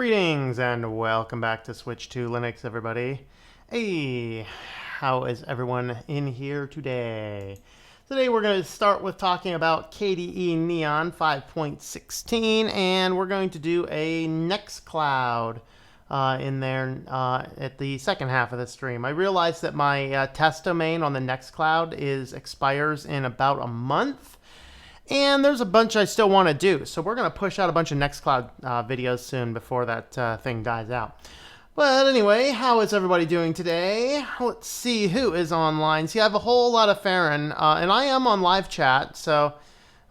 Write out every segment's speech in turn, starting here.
Greetings and welcome back to Switch to Linux, everybody. Hey, how is everyone in here today? Today we're going to start with talking about KDE Neon 5.16, and we're going to do a Nextcloud in there at the second half of the stream. I realized that my test domain on the Nextcloud expires in about a month. And there's a bunch I still want to do, so we're going to push out a bunch of Nextcloud videos soon before that thing dies out. But anyway, how is everybody doing today? Let's see who is online. See, I have a whole lot of Farron, and I am on live chat, so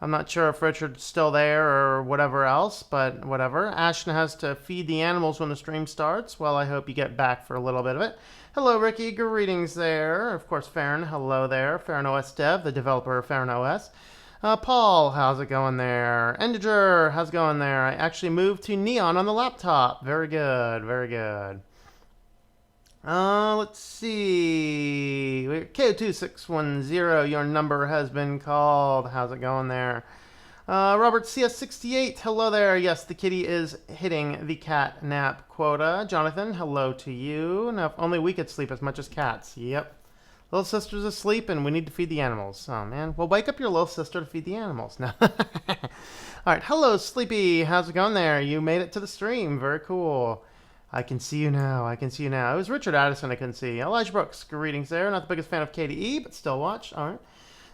I'm not sure if Richard's still there or whatever else, but whatever. Ashton has to feed the animals when the stream starts. Well, I hope you get back for a little bit of it. Hello, Ricky. Greetings there. Of course, Farron. Hello there. Farron OS Dev, the developer of Farron OS. Paul, how's it going there? Endager, how's it going there? I actually moved to Neon on the laptop. Very good, very good. Let's see. K22610, your number has been called. How's it going there? Robert CS68, hello there. Yes, the kitty is hitting the cat nap quota. Jonathan, hello to you. Now, if only we could sleep as much as cats. Yep. Little sister's asleep and we need to feed the animals. Oh, man. Well, wake up your little sister to feed the animals. No. All right. Hello, Sleepy. How's it going there? You made it to the stream. Very cool. I can see you now. I can see you now. It was Richard Addison I couldn't see. Elijah Brooks. Greetings there. Not the biggest fan of KDE, but still watch. All right.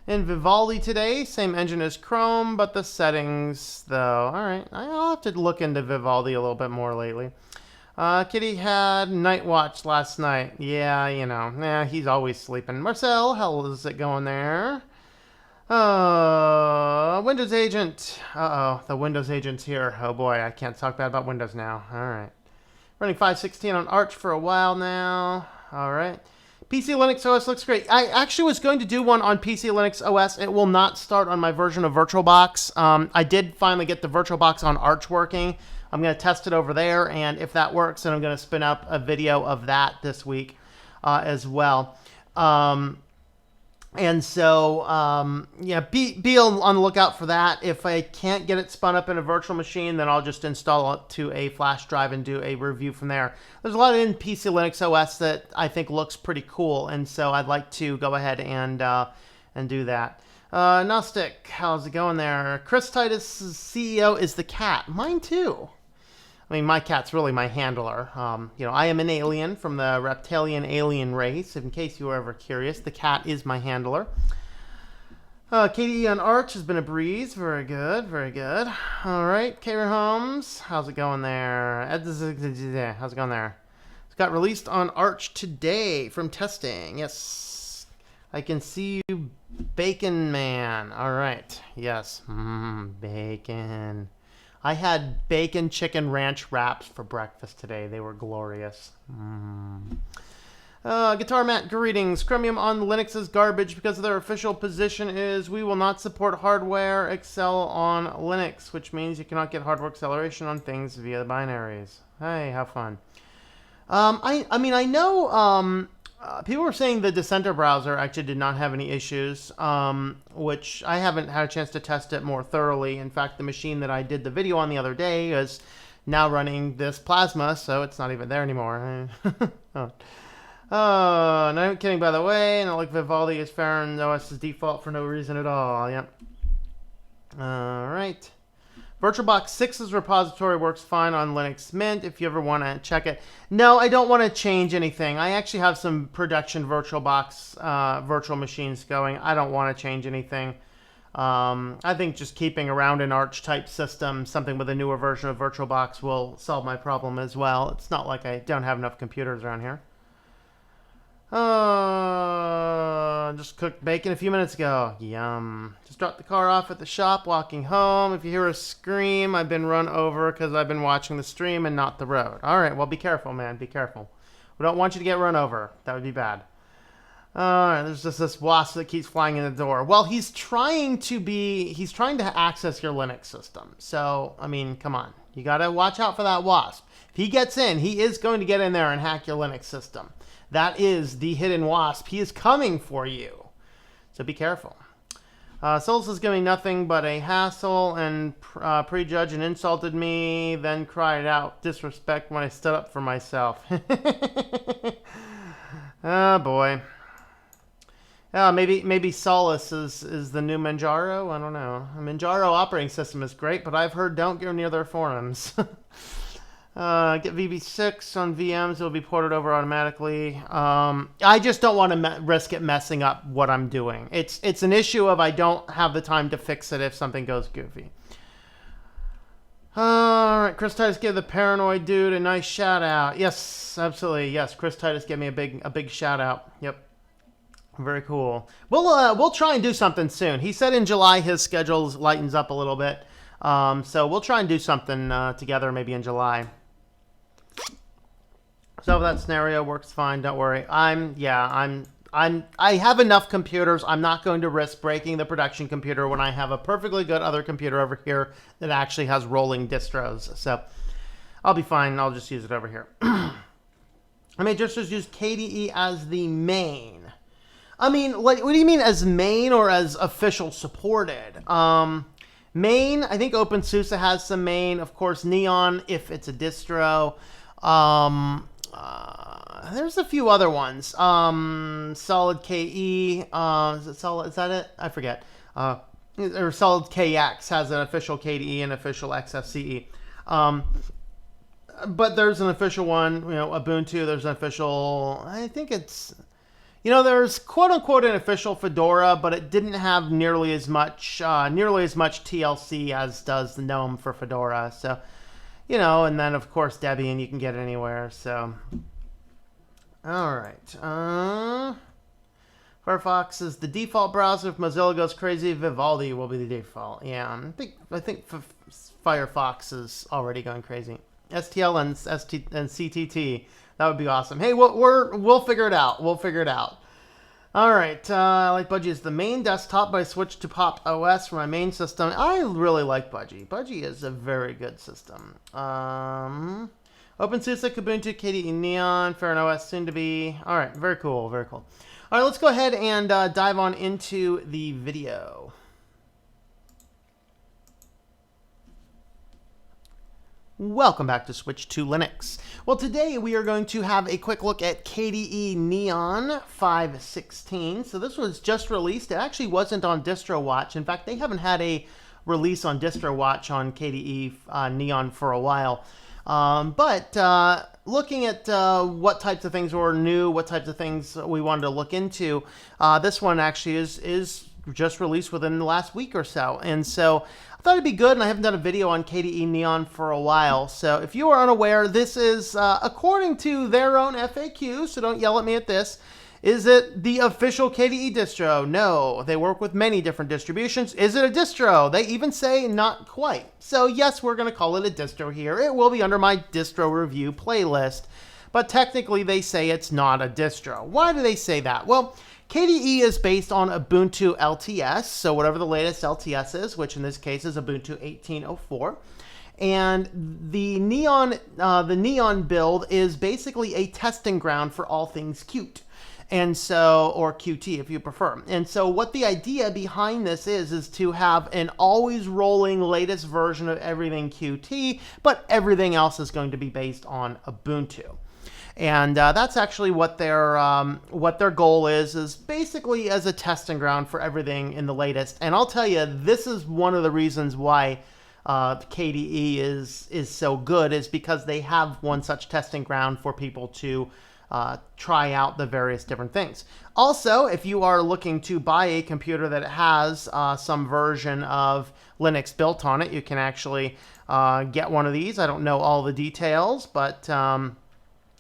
And Vivaldi today. Same engine as Chrome, but the settings, though. All right. I'll have to look into Vivaldi a little bit more lately. Kitty had night watch last night. Yeah, you know. He's always sleeping. Marcel, how's it going there? Windows Agent. Uh-oh, the Windows Agent's here. Oh boy, I can't talk bad about Windows now. Alright. Running 5.16 on Arch for a while now. Alright. PC Linux OS looks great. I actually was going to do one on PC Linux OS. It will not start on my version of VirtualBox. I did finally get the VirtualBox on Arch working. I'm going to test it over there, and if that works, then I'm going to spin up a video of that this week as well. Yeah, be on the lookout for that. If I can't get it spun up in a virtual machine, then I'll just install it to a flash drive and do a review from there. There's a lot in PC Linux OS that I think looks pretty cool, and so I'd like to go ahead and do that. Gnostic, how's it going there? Chris Titus' CEO is the cat. Mine too. I mean, my cat's really my handler. You know, I am an alien from the reptilian alien race. In case you were ever curious, the cat is my handler. KDE on Arch has been a breeze. Very good, very good. All right, Karen Holmes, how's it going there? How's it going there? It's got released on Arch today from testing. Yes, I can see you, Bacon Man. All right, yes, bacon. I had bacon chicken ranch wraps for breakfast today. They were glorious. Guitar Matt, greetings. Chromium on Linux is garbage because their official position is we will not support hardware Excel on Linux, which means you cannot get hardware acceleration on things via the binaries. Hey, have fun. I mean, I know people were saying the Dissenter browser actually did not have any issues, which I haven't had a chance to test it more thoroughly. In fact, the machine that I did the video on the other day is now running this Plasma, so it's not even there anymore. No, I'm kidding, by the way. And like Vivaldi is Farron OS's default for no reason at all. Yep. All right. VirtualBox 6's repository works fine on Linux Mint if you ever want to check it. No, I don't want to change anything. I actually have some production VirtualBox virtual machines going. I don't want to change anything. I think just keeping around an Arch type system, something with a newer version of VirtualBox will solve my problem as well. It's not like I don't have enough computers around here. Just cooked bacon a few minutes ago. Yum. Just dropped the car off at the shop, walking home. If you hear a scream, I've been run over because I've been watching the stream and not the road. All right, well, be careful, man. Be careful. We don't want you to get run over. That would be bad. All right, there's just this wasp that keeps flying in the door. Well, he's trying to access your Linux system. So, I mean, come on. You got to watch out for that wasp. If he gets in, he is going to get in there and hack your Linux system. That is the hidden wasp. He is coming for you. So be careful. Solus is giving nothing but a hassle and prejudged and insulted me, then cried out disrespect when I stood up for myself. Oh boy. Maybe Solus is the new Manjaro. I don't know. Manjaro operating system is great, but I've heard don't go near their forums. Get VB6 on VMs. It'll be ported over automatically. I just don't want to risk it messing up what I'm doing. It's an issue of I don't have the time to fix it if something goes goofy. All right, Chris Titus gave the paranoid dude a nice shout out. Yes, absolutely. Yes, Chris Titus gave me a big shout out. Yep. Very cool. We'll try and do something soon. He said in July his schedule lightens up a little bit. So we'll try and do something together maybe in July. So if that scenario works fine, don't worry. I have enough computers. I'm not going to risk breaking the production computer when I have a perfectly good other computer over here that actually has rolling distros. So I'll be fine. I'll just use it over here. I mean, just use KDE as the main. I mean, like, what do you mean as main or as official supported? Main, I think OpenSUSE has some main. Of course, Neon, if it's a distro. There's a few other ones. Solid KE. Is it Solid? Is that it? I forget. Or Solid KX has an official KDE and official XFCE. But there's an official one. You know, Ubuntu. There's an official. I think it's. You know, there's quote unquote an official Fedora, but it didn't have nearly as much TLC as does the GNOME for Fedora. So, you know, and then of course Debian you can get anywhere. So, all right. Firefox is the default browser. If Mozilla goes crazy, Vivaldi will be the default. Yeah, I think Firefox is already going crazy. STL and CTT. That would be awesome. Hey, we'll figure it out. We'll figure it out. All right. I like Budgie as the main desktop, but I switched to Pop OS for my main system. I really like Budgie. Budgie is a very good system. OpenSUSE, Ubuntu, KDE Neon, FairOS soon to be. All right. Very cool. Very cool. All right. Let's go ahead and dive on into the video. Welcome back to Switch to Linux. Well, today we are going to have a quick look at KDE Neon 5.16. So this was just released. It actually wasn't on DistroWatch. In fact, they haven't had a release on DistroWatch on KDE Neon for a while. But looking at what types of things were new, what types of things we wanted to look into, this one actually is just released within the last week or so. And so I thought it'd be good, and I haven't done a video on KDE Neon for a while. So if you are unaware, this is, according to their own FAQ, so don't yell at me at this, is it the official KDE distro? No, they work with many different distributions. Is it a distro? They even say not quite. So yes, we're going to call it a distro here. It will be under my distro review playlist, but technically they say it's not a distro. Why do they say that? Well, KDE is based on Ubuntu LTS, so whatever the latest LTS is, which in this case is Ubuntu 18.04. And the Neon build is basically a testing ground for all things Qt. And so, or Qt if you prefer. And so what the idea behind this is to have an always rolling latest version of everything Qt, but everything else is going to be based on Ubuntu. And that's actually what their goal is basically as a testing ground for everything in the latest. And I'll tell you, this is one of the reasons why KDE is so good, is because they have one such testing ground for people to try out the various different things. Also, if you are looking to buy a computer that has some version of Linux built on it, you can actually get one of these. I don't know all the details, but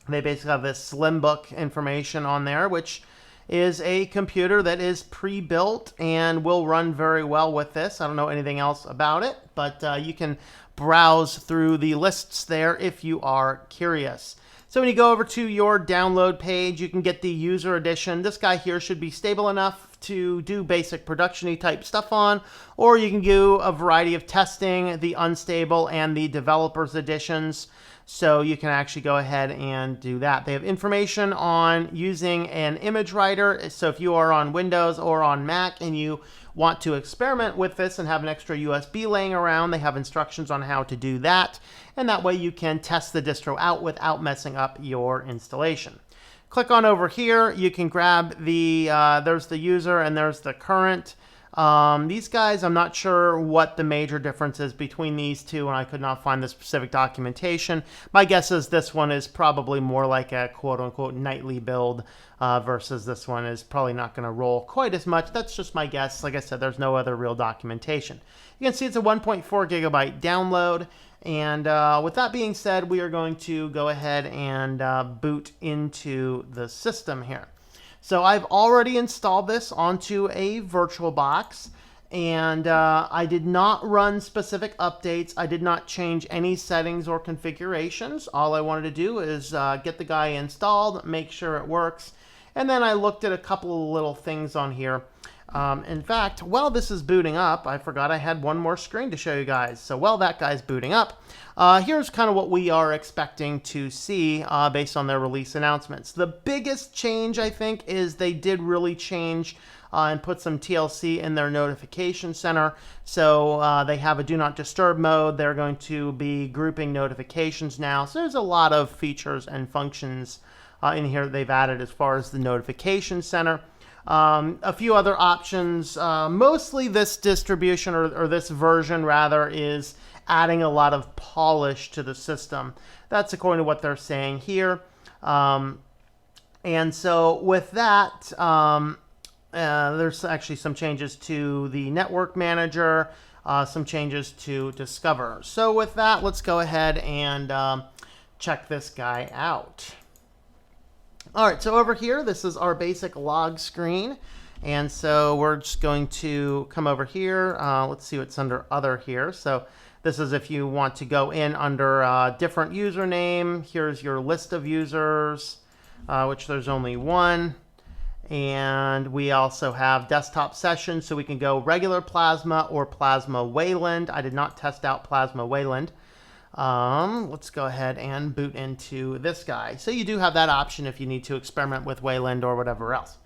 they basically have this Slimbook information on there, which is a computer that is pre-built and will run very well with this. I don't know anything else about it, but you can browse through the lists there if you are curious. So when you go over to your download page, you can get the user edition. This guy here should be stable enough to do basic production-y type stuff on, or you can do a variety of testing, the unstable and the developers editions. So you can actually go ahead and do that. They have information on using an image writer. So if you are on Windows or on Mac and you want to experiment with this and have an extra USB laying around, they have instructions on how to do that. And that way you can test the distro out without messing up your installation. Click on over here. You can grab the, there's the user and there's the current. These guys, I'm not sure what the major difference is between these two, and I could not find the specific documentation. My guess is this one is probably more like a quote-unquote nightly build versus this one is probably not going to roll quite as much. That's just my guess. Like I said, there's no other real documentation. You can see it's a 1.4 gigabyte download. And with that being said, we are going to go ahead and boot into the system here. So I've already installed this onto a VirtualBox, and I did not run specific updates. I did not change any settings or configurations. All I wanted to do is get the guy installed, make sure it works, and then I looked at a couple of little things on here. In fact, while this is booting up, I forgot I had one more screen to show you guys. So while that guy's booting up, here's kind of what we are expecting to see based on their release announcements. The biggest change, I think, is they did really change and put some TLC in their notification center. So they have a do not disturb mode. They're going to be grouping notifications now. So there's a lot of features and functions in here that they've added as far as the notification center. A few other options, mostly this distribution or this version rather is adding a lot of polish to the system. That's according to what they're saying here. And so with that, there's actually some changes to the network manager, some changes to Discover. So with that, let's go ahead and check this guy out. All right, so over here, this is our basic log screen. And so we're just going to come over here. Let's see what's under other here. So this is if you want to go in under different username. Here's your list of users, which there's only one. And we also have desktop sessions, so we can go regular Plasma or Plasma Wayland. I did not test out Plasma Wayland. Let's go ahead and boot into this guy. So you do have that option if you need to experiment with Wayland or whatever else.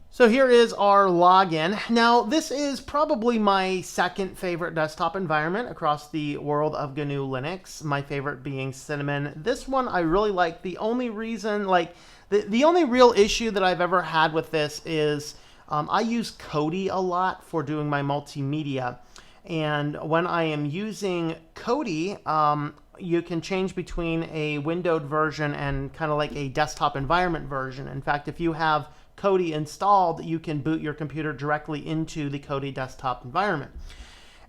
So here is our login. Now, this is probably my second favorite desktop environment across the world of GNU Linux. My favorite being Cinnamon. This one I really like. The only reason, the only real issue that I've ever had with this is I use KDE a lot for doing my multimedia. And when I am using KDE, you can change between a windowed version and kind of like a desktop environment version. In fact, if you have KDE installed, you can boot your computer directly into the KDE desktop environment.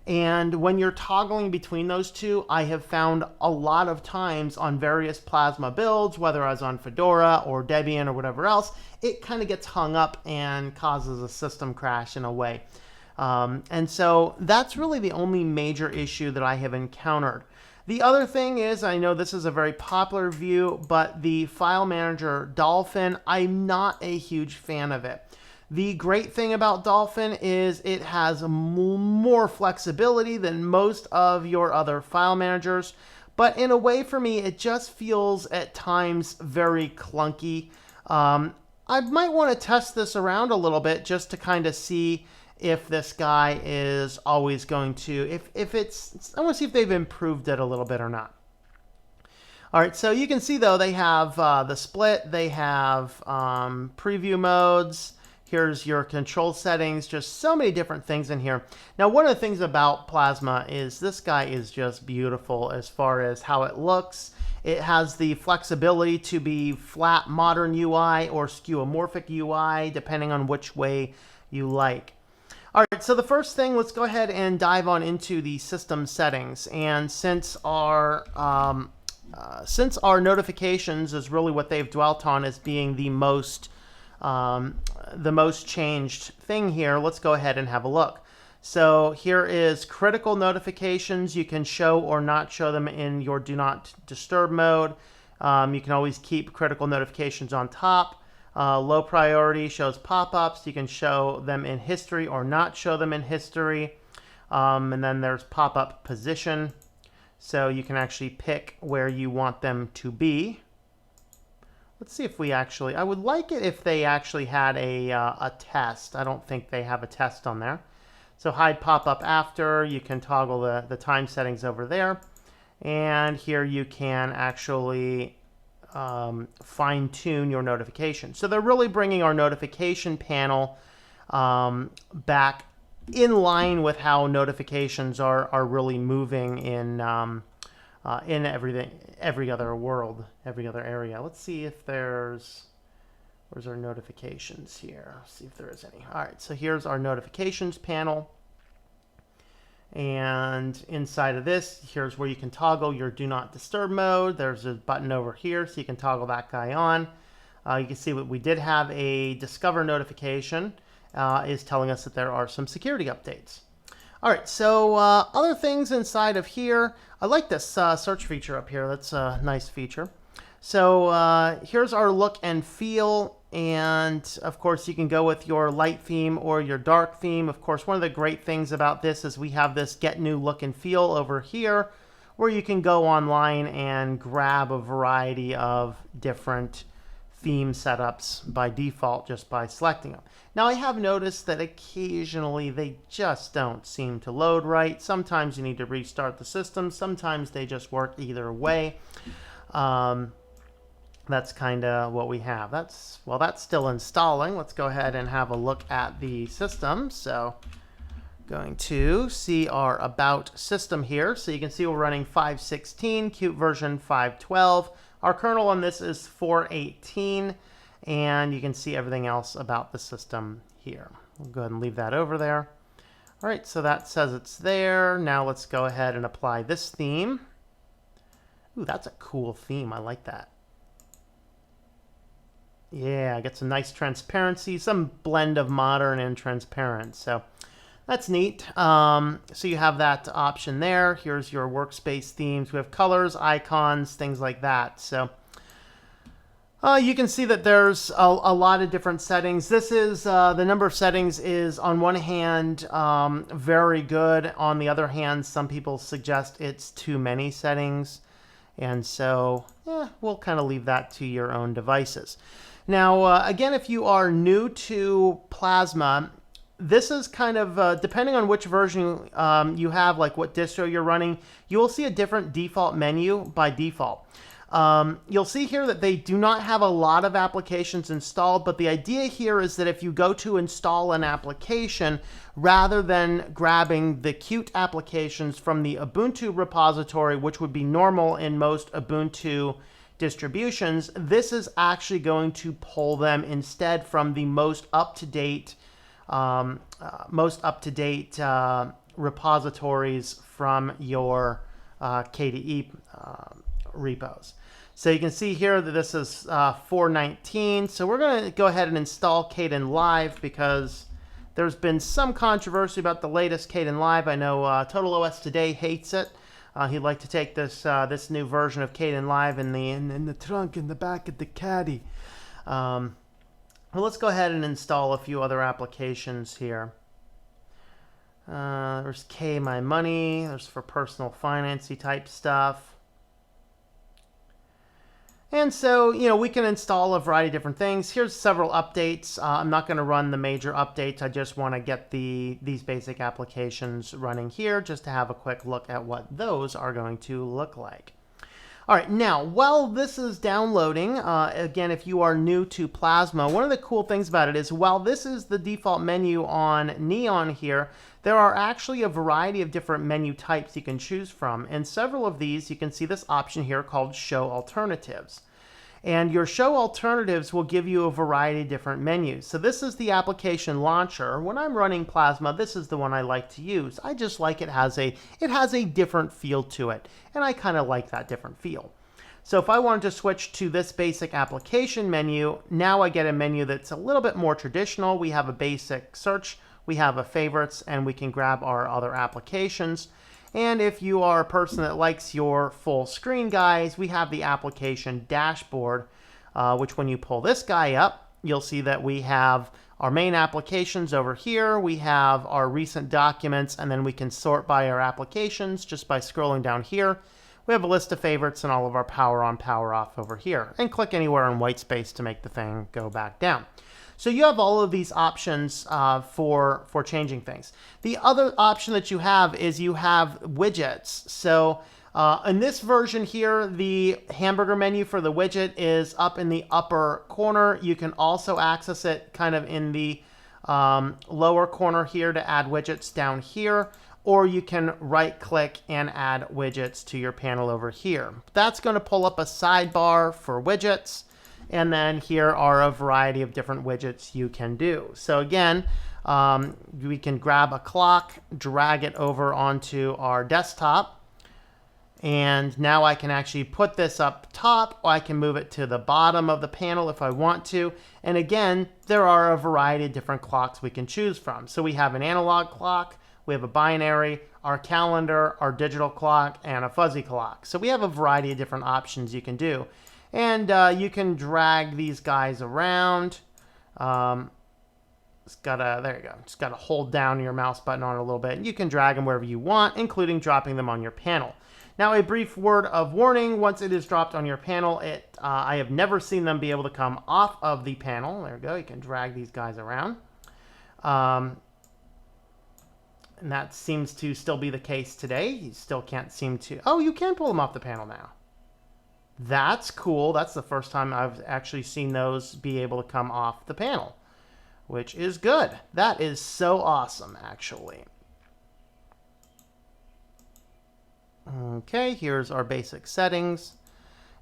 And when you're toggling between those two, I have found a lot of times on various Plasma builds, whether I was on Fedora or Debian or whatever else, it kind of gets hung up and causes a system crash in a way. And so that's really the only major issue that I have encountered. The other thing is, I know this is a very popular view, but the file manager Dolphin, I'm not a huge fan of it. The great thing about Dolphin is it has more flexibility than most of your other file managers, but in a way for me, it just feels at times very clunky. I might want to test this around a little bit just to kind of see if this guy is always going to, if it's, I want to see if they've improved it a little bit or not. All right, so you can see though, they have the split, they have preview modes, here's your control settings, just so many different things in here. Now, one of the things about Plasma is this guy is just beautiful as far as how it looks. It has the flexibility to be flat modern UI or skeuomorphic UI, depending on which way you like. All right, so the first thing, let's go ahead and dive on into the system settings. And since our notifications is really what they've dwelt on as being the most changed thing here, let's go ahead and have a look. So here is critical notifications. You can show or not show them in your do not disturb mode. You can always keep critical notifications on top. Low priority shows pop-ups. You can show them in history or not show them in history. And then there's pop-up position. So you can actually pick where you want them to be. Let's see if we actually, I would like it if they actually had a test. I don't think they have a test on there. So hide pop-up after, you can toggle the time settings over there. And here you can actually fine-tune your notification. So they're really bringing our notification panel back in line with how notifications are really moving in everything, every other world, every other area. Let's see if where's our notifications here? Let's see if there is any. All right, so here's our notifications panel. And inside of this, here's where you can toggle your do not disturb mode. There's a button over here, so you can toggle that guy on. You can see what we did have a discover notification is telling us that there are some security updates. All right, so other things inside of here. I like this search feature up here. That's a nice feature. So here's our look and feel. And of course, you can go with your light theme or your dark theme. Of course, one of the great things about this is we have this get new look and feel over here, where you can go online and grab a variety of different theme setups by default just by selecting them. Now, I have noticed that occasionally they just don't seem to load right. Sometimes you need to restart the system. Sometimes they just work either way. That's kind of what we have. That's still installing. Let's go ahead and have a look at the system. So going to see our about system here. So you can see we're running 5.16, Qt version 5.12. Our kernel on this is 4.18, and you can see everything else about the system here. We'll go ahead and leave that over there. All right, so that says it's there. Now let's go ahead and apply this theme. Ooh, that's a cool theme. I like that. Yeah, get some nice transparency, some blend of modern and transparent. So that's neat. So you have that option there. Here's your workspace themes. We have colors, icons, things like that. So you can see that there's a lot of different settings. This is the number of settings is on one hand very good. On the other hand, some people suggest it's too many settings. And so we'll kind of leave that to your own devices. Now, again, if you are new to Plasma, this is kind of, depending on which version you have, like what distro you're running, you will see a different default menu by default. You'll see here that they do not have a lot of applications installed, but the idea here is that if you go to install an application, rather than grabbing the Qt applications from the Ubuntu repository, which would be normal in most Ubuntu distributions, this is actually going to pull them instead from the most up-to-date repositories from your KDE repos. So you can see here that this is 4.19. So we're going to go ahead and install Kden Live because there's been some controversy about the latest Kden Live. I know TotalOS Today hates it. He'd like to take this new version of Kden Live in the trunk in the back of the caddy. Well, let's go ahead and install a few other applications here. There's K My Money. There's for personal financy type stuff. And so, we can install a variety of different things. Here's several updates. I'm not going to run the major updates. I just want to get these basic applications running here just to have a quick look at what those are going to look like. All right, now, while this is downloading, again, if you are new to Plasma, one of the cool things about it is while this is the default menu on Neon here, there are actually a variety of different menu types you can choose from. And several of these, you can see this option here called Show Alternatives. And your Show Alternatives will give you a variety of different menus. So this is the application launcher. When I'm running Plasma, this is the one I like to use. I just like it has a different feel to it. And I kind of like that different feel. So if I wanted to switch to this basic application menu, now I get a menu that's a little bit more traditional. We have a basic search, we have a favorites, and we can grab our other applications. And if you are a person that likes your full screen guys, we have the application dashboard, which when you pull this guy up, you'll see that we have our main applications over here. We have our recent documents, and then we can sort by our applications just by scrolling down here. We have a list of favorites and all of our power on, power off over here, and click anywhere in white space to make the thing go back down. So you have all of these options for changing things. The other option that you have is you have widgets. So in this version here, the hamburger menu for the widget is up in the upper corner. You can also access it kind of in the lower corner here to add widgets down here, or you can right click and add widgets to your panel over here. That's going to pull up a sidebar for widgets. And then here are a variety of different widgets you can do. So again, we can grab a clock, drag it over onto our desktop. And now I can actually put this up top, or I can move it to the bottom of the panel if I want to. And again, there are a variety of different clocks we can choose from. So we have an analog clock, we have a binary, our calendar, our digital clock, and a fuzzy clock. So we have a variety of different options you can do. And you can drag these guys around. There you go. Just gotta hold down your mouse button on it a little bit. And you can drag them wherever you want, including dropping them on your panel. Now, a brief word of warning: once it is dropped on your panel, I have never seen them be able to come off of the panel. There we go. You can drag these guys around. And that seems to still be the case today. You still can't seem to. Oh, you can pull them off the panel now. That's cool. That's the first time I've actually seen those be able to come off the panel, which is good. That is so awesome, actually. Okay, here's our basic settings.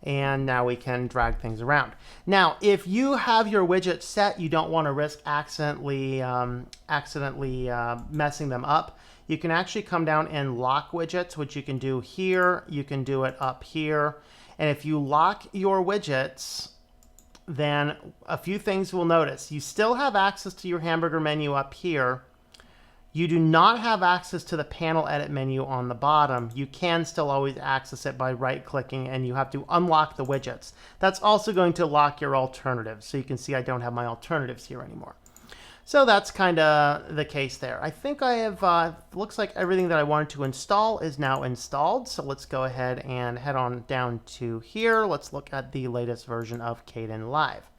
And now we can drag things around. Now, if you have your widgets set, you don't want to risk accidentally messing them up. You can actually come down and lock widgets, which you can do here. You can do it up here. And if you lock your widgets, then a few things we'll notice. You still have access to your hamburger menu up here. You do not have access to the panel edit menu on the bottom. You can still always access it by right-clicking, and you have to unlock the widgets. That's also going to lock your alternatives. So you can see I don't have my alternatives here anymore. So that's kind of the case there. I think I have, looks like everything that I wanted to install is now installed. So let's go ahead and head on down to here. Let's look at the latest version of KDE Live.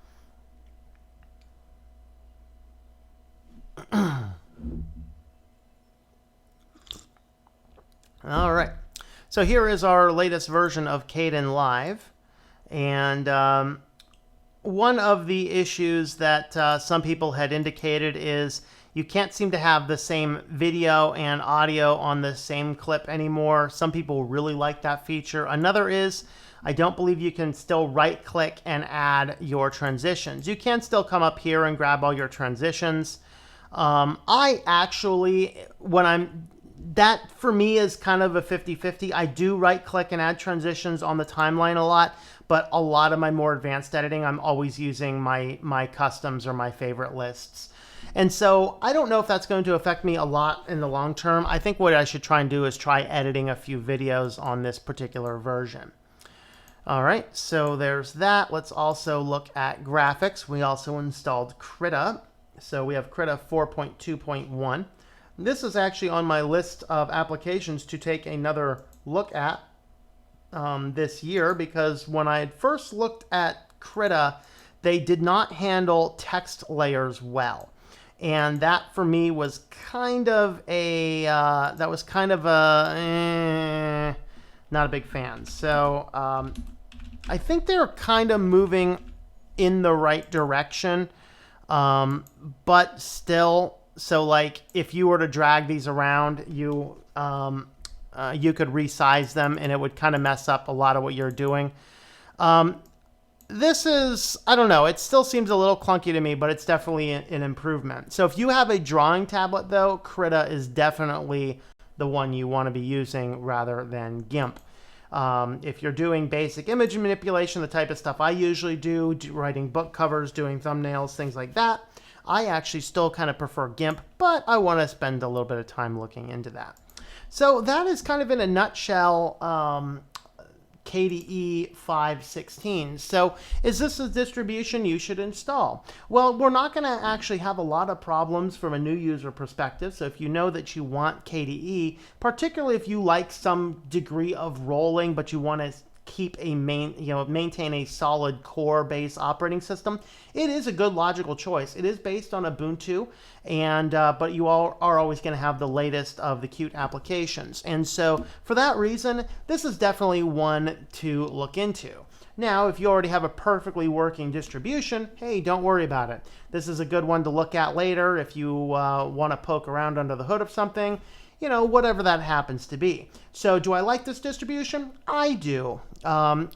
All right. So here is our latest version of KDE Live. And one of the issues that some people had indicated is you can't seem to have the same video and audio on the same clip anymore. Some people really like that feature. Another is I don't believe you can still right click and add your transitions. You can still come up here and grab all your transitions. I actually, that for me is kind of a 50-50. I do right click and add transitions on the timeline a lot. But a lot of my more advanced editing, I'm always using my customs or my favorite lists. And so I don't know if that's going to affect me a lot in the long term. I think what I should try and do is try editing a few videos on this particular version. All right, so there's that. Let's also look at graphics. We also installed Krita. So we have Krita 4.2.1. This is actually on my list of applications to take another look at this year, because when I had first looked at Krita, they did not handle text layers well. And that for me was kind of a, not a big fan. So I think they're kind of moving in the right direction, but still, so like if you were to drag these around, you could resize them and it would kind of mess up a lot of what you're doing. This is, I don't know, it still seems a little clunky to me, but it's definitely an improvement. So if you have a drawing tablet though, Krita is definitely the one you want to be using rather than GIMP. If you're doing basic image manipulation, the type of stuff I usually do, writing book covers, doing thumbnails, things like that, I actually still kind of prefer GIMP, but I want to spend a little bit of time looking into that. So that is kind of in a nutshell KDE 5.16. So is this a distribution you should install? Well, we're not going to actually have a lot of problems from a new user perspective. So if you know that you want KDE, particularly if you like some degree of rolling, but you want to keep a maintain a solid core base operating system, it is a good logical choice. It is based on Ubuntu, and but you all are always going to have the latest of the Qt applications. And so for that reason, this is definitely one to look into. Now, if you already have a perfectly working distribution, hey, don't worry about it. This is a good one to look at later if you want to poke around under the hood of something, you know, whatever that happens to be. So do I like this distribution? I do.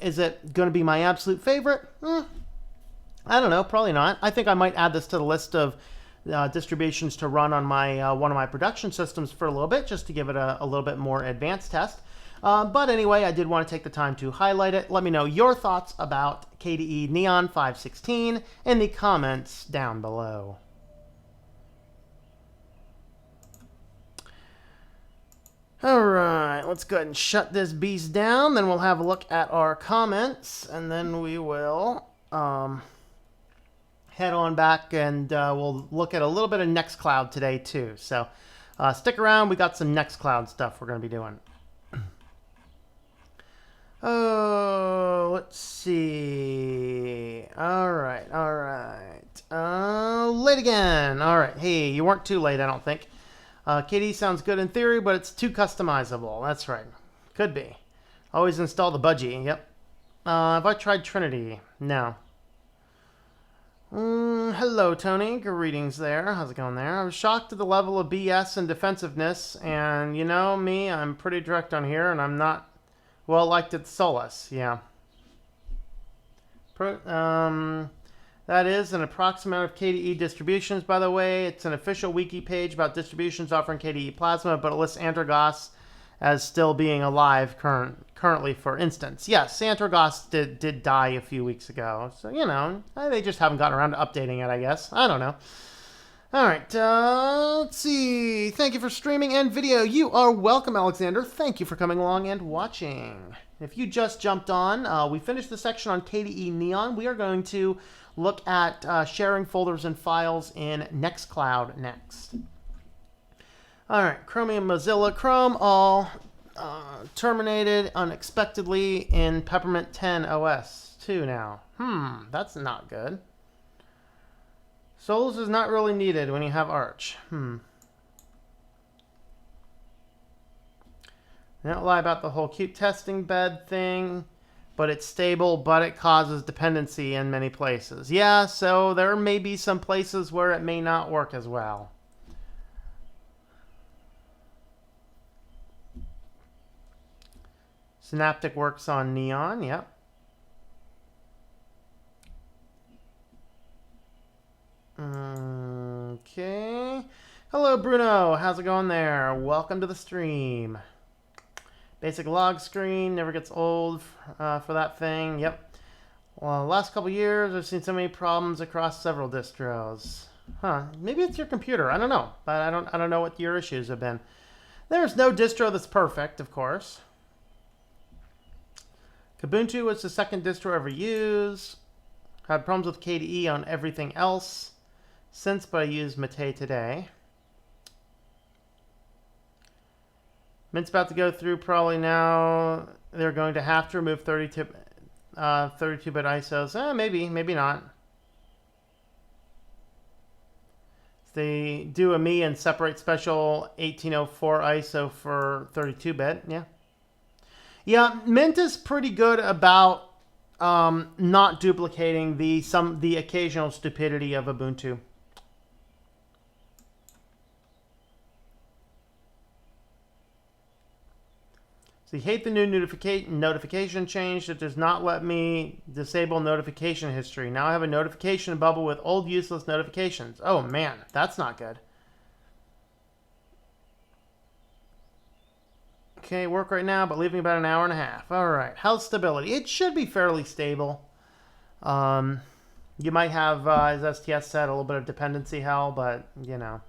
Is it going to be my absolute favorite? I don't know, probably not. I think I might add this to the list of distributions to run on my one of my production systems for a little bit, just to give it a little bit more advanced test. But anyway, I did want to take the time to highlight it. Let me know your thoughts about KDE Neon 5.16 in the comments down below. All right, let's go ahead and shut this beast down. Then we'll have a look at our comments, and then we will head on back and we'll look at a little bit of Nextcloud today too. So stick around. We got some Nextcloud stuff we're going to be doing. Oh, let's see. All right. Late again. All right. Hey, you weren't too late, I don't think. KDE sounds good in theory, but it's too customizable. That's right. Could be. Always install the budgie. Yep. Have I tried Trinity? No. Hello, Tony. Greetings there. How's it going there? I was shocked at the level of BS and defensiveness, and you know me, I'm pretty direct on here, and I'm not well liked at Solus. Yeah. That is an approximate of KDE distributions, by the way. It's an official wiki page about distributions offering KDE Plasma, but it lists Antergos as still being alive currently, for instance. Yes, Antergos did die a few weeks ago. So, you know, they just haven't gotten around to updating it, I guess. I don't know. All right, let's see. Thank you for streaming and video. You are welcome, Alexander. Thank you for coming along and watching. If you just jumped on, we finished the section on KDE Neon. We are going to look at sharing folders and files in Nextcloud next. All right, Chromium Mozilla Chrome all terminated unexpectedly in Peppermint 10 OS 2 now. That's not good. Solus is not really needed when you have Arch. Don't lie about the whole Qt testing bed thing, but it's stable, but it causes dependency in many places. Yeah, so there may be some places where it may not work as well. Synaptic works on Neon, yep. Okay. Hello, Bruno. How's it going there? Welcome to the stream. Basic log screen never gets old for that thing. Yep. Well, the last couple years, I've seen so many problems across several distros. Maybe it's your computer. I don't know. But I don't know what your issues have been. There's no distro that's perfect, of course. Kubuntu was the second distro I ever used. Had problems with KDE on everything else since, but I use Mate today. Mint's about to go through probably now. They're going to have to remove 32-bit ISOs. Maybe not. They do a me and separate special 1804 ISO for 32-bit. Yeah. Yeah, Mint is pretty good about not duplicating the occasional stupidity of Ubuntu. So you hate the new notification change that does not let me disable notification history. Now I have a notification bubble with old useless notifications. Oh man, that's not good. Okay, work right now, but leaving about an hour and a half. All right, how's stability? It should be fairly stable. You might have, as STS said, a little bit of dependency hell, but you know,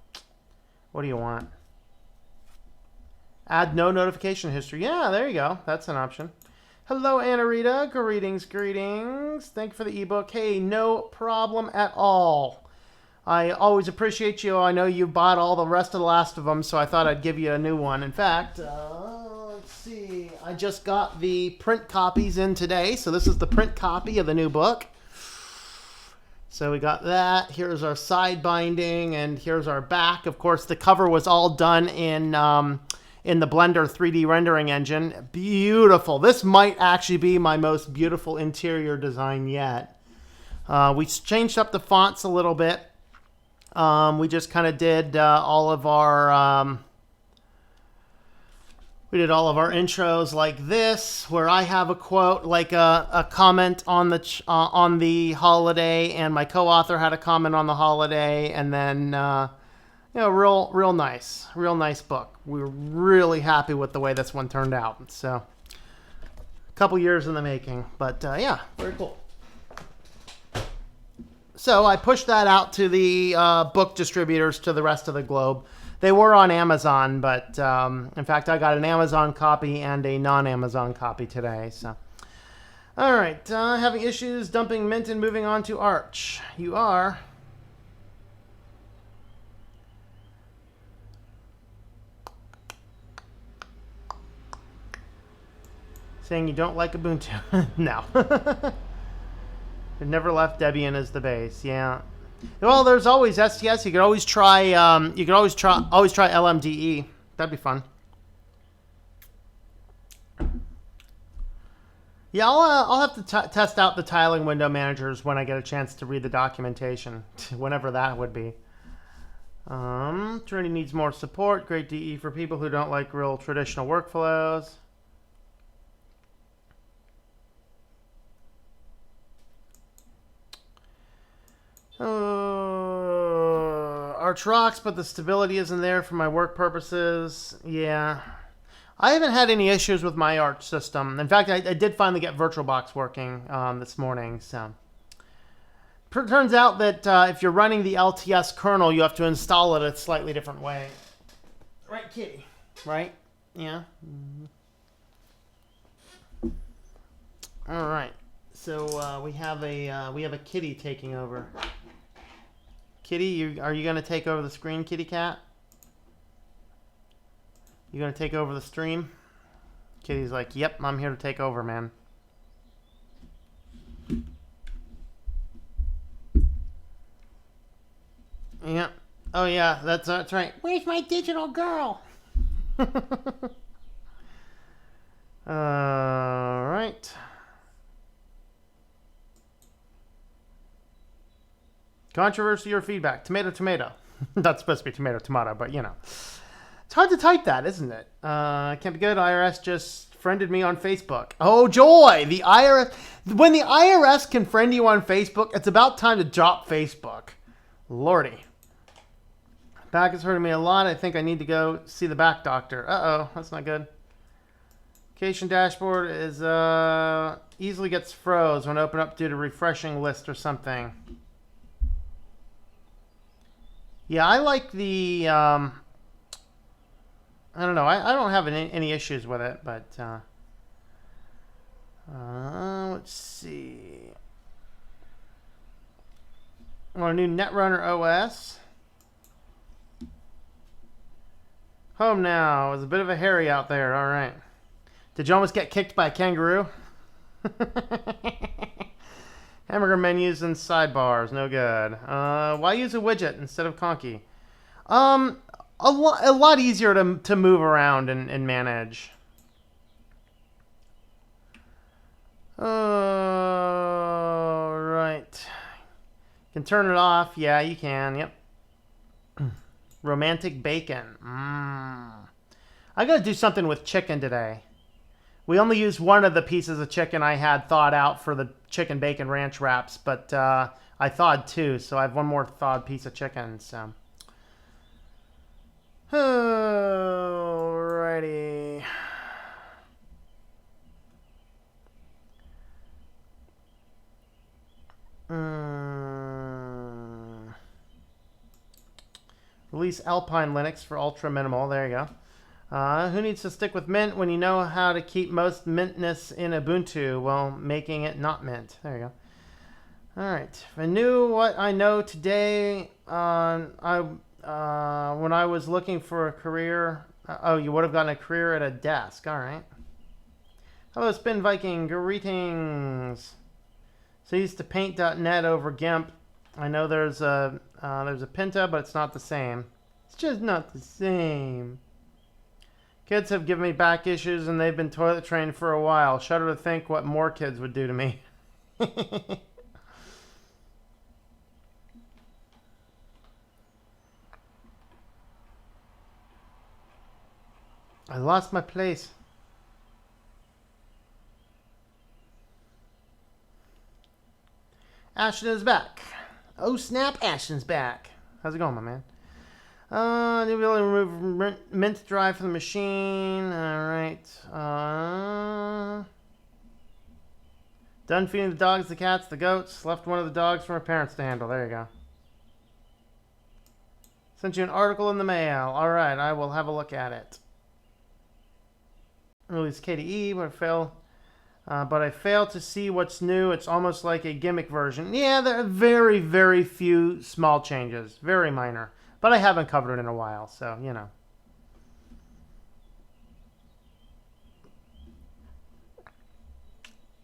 what do you want? Add no notification history. Yeah, there you go. That's an option. Hello, Anna Rita. Greetings, greetings. Thank you for the ebook. Hey, no problem at all. I always appreciate you. I know you bought all the rest of the last of them, so I thought I'd give you a new one. In fact, let's see. I just got the print copies in today, so this is the print copy of the new book. So we got that. Here's our side binding, and here's our back. Of course, the cover was all done in the Blender 3D rendering engine. Beautiful. This might actually be my most beautiful interior design yet. We changed up the fonts a little bit. We just kind of did all of our intros like this, where I have a quote, like a comment on the holiday, and my co-author had a comment on the holiday, and then real nice book. We were really happy with the way this one turned out. So a couple years in the making, but yeah, very cool. So I pushed that out to the book distributors to the rest of the globe. They were on Amazon, but in fact, I got an Amazon copy and a non-Amazon copy today. So, all right, having issues dumping Mint and moving on to Arch. You are. Saying you don't like Ubuntu. No. I've never left Debian as the base. Yeah. Well, there's always STS. You could always try. You could always try LMDE. That'd be fun. Yeah, I'll have to test out the tiling window managers when I get a chance to read the documentation, whenever that would be. Trinity needs more support. Great DE for people who don't like real traditional workflows. Arch rocks, but the stability isn't there for my work purposes. Yeah. I haven't had any issues with my Arch system. In fact, I did finally get VirtualBox working this morning. So, turns out that if you're running the LTS kernel, you have to install it a slightly different way. Right, Kitty? Right? Yeah. All right. So we have a kitty taking over. Kitty, are you going to take over the screen, kitty cat? You going to take over the stream? Kitty's like, yep, I'm here to take over, man. Yeah. Oh, yeah, that's right. Where's my digital girl? All right. Controversy or feedback? Tomato, tomato. That's supposed to be tomato, tomato, but you know. It's hard to type that, isn't it? Can't be good. IRS just friended me on Facebook. Oh, joy! The IRS. When the IRS can friend you on Facebook, it's about time to drop Facebook. Lordy. Back is hurting me a lot. I think I need to go see the back doctor. Uh-oh, that's not good. Location dashboard is easily gets froze when open up due to refreshing list or something. Yeah, I like the, I don't know, I don't have any issues with it, but, let's see. Want a new Netrunner OS. Home now. It was a bit of a hairy out there, all right. Did you almost get kicked by a kangaroo? Hamburger menus and sidebars, no good. Why use a widget instead of Conky? A lot easier to move around and manage. Right. You can turn it off. Yeah, you can. Yep. Romantic bacon. I gotta do something with chicken today. We only used one of the pieces of chicken I had thawed out for the chicken bacon ranch wraps, but I thawed two, so I have one more thawed piece of chicken. So, alrighty. Release Alpine Linux for ultra minimal. There you go. Who needs to stick with Mint when you know how to keep most Mintness in Ubuntu while making it not Mint? There you go. All right. If I knew what I know today, when I was looking for a career, oh, you would have gotten a career at a desk. All right. Hello, Spin Viking. Greetings. So I used to paint.net over GIMP. I know there's a Pinta, but it's not the same. It's just not the same. Kids have given me back issues, and they've been toilet trained for a while. Shudder to think what more kids would do to me. I lost my place. Ashton is back. Oh snap, Ashton's back. How's it going, my man? New ability to remove Mint drive from the machine. Alright. Done feeding the dogs, the cats, the goats. Left one of the dogs for my parents to handle. There you go. Sent you an article in the mail. Alright, I will have a look at it. Release KDE, but I fail to see what's new. It's almost like a gimmick version. Yeah, there are very, very few small changes. Very minor. But I haven't covered it in a while, so, you know.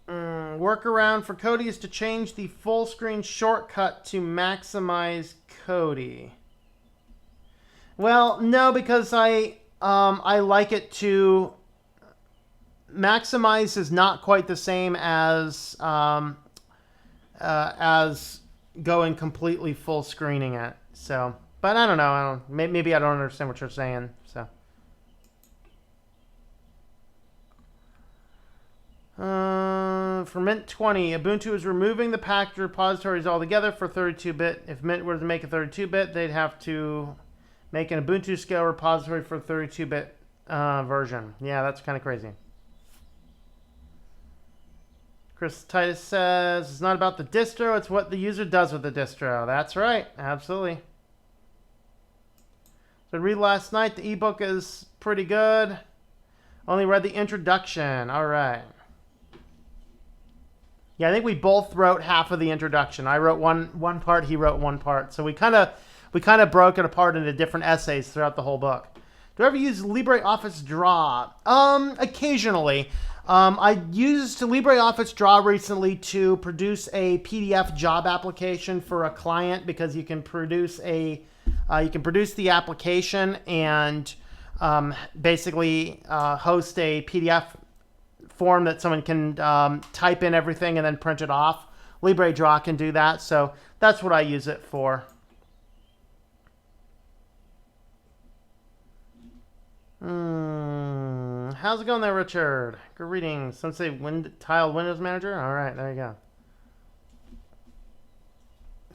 Workaround for Kodi is to change the full screen shortcut to maximize Kodi. Well, no, because I like it to... Maximize is not quite the same as going completely full screening it. So, but I don't know. Maybe I don't understand what you're saying. So, for Mint 20, Ubuntu is removing the package repositories altogether for 32-bit. If Mint were to make a 32-bit, they'd have to make an Ubuntu scale repository for 32-bit version. Yeah, that's kind of crazy. Chris Titus says, it's not about the distro, it's what the user does with the distro. That's right. Absolutely. So read last night. The ebook is pretty good. Only read the introduction. All right. Yeah, I think we both wrote half of the introduction. I wrote one part, he wrote one part. So we kind of broke it apart into different essays throughout the whole book. Do I ever use LibreOffice Draw? Occasionally. I used LibreOffice Draw recently to produce a PDF job application for a client because you can produce the application and basically host a PDF form that someone can type in everything and then print it off. LibreDraw can do that, so that's what I use it for. How's it going there, Richard? Greetings. Some say tiled Windows Manager. All right, there you go.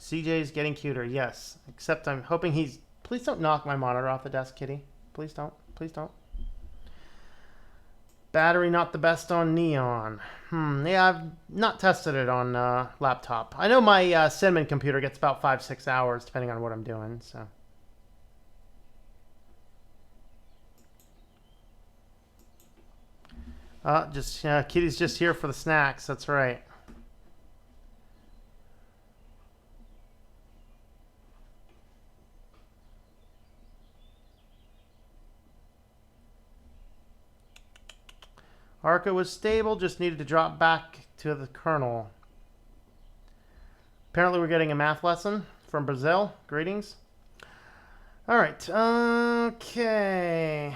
CJ's getting cuter. Yes, except I'm hoping he's... Please don't knock my monitor off the desk, kitty. Please don't. Please don't. Battery not the best on Neon. Yeah, I've not tested it on laptop. I know my Cinnamon computer gets about 5-6 hours, depending on what I'm doing, so... Kitty's just here for the snacks. That's right. Arca was stable, just needed to drop back to the kernel. Apparently we're getting a math lesson from Brazil. Greetings. All right. Okay.